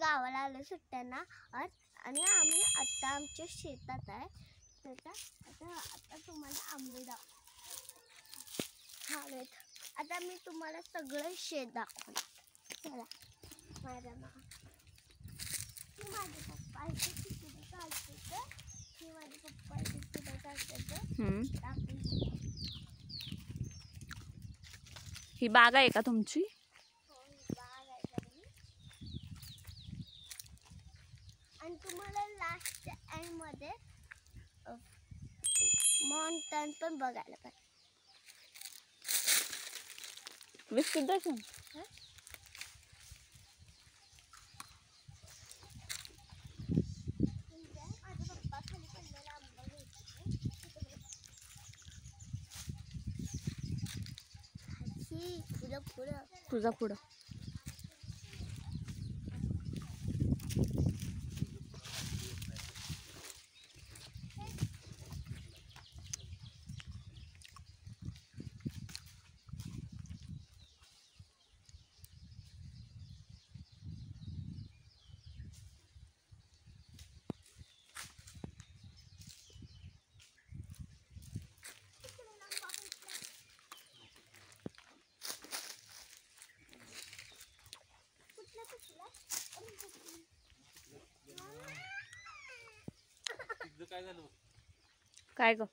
गावाला आलो सुट्ट्यांना आणि आम्ही आता आमच्या शेतात आहे. आता तुम्हाला आंबे दाखवत. आता मी तुम्हाला सगळं शेत दाखवणार. चला माझ्या माझे पप्पा तिकडे चालते माझे पप्पा तिकडे चालतात. ही बाग आहे का तुमची? बाग आहे सगळी. आणि तुम्हाला लास्ट एंड मध्ये माउंटन पण बघायला पाहिजे. बिस्किट द्यायचं. माझा पप्पा खाली पडलेला आंबा घ्यायचा. तुझा पुढं काय ग?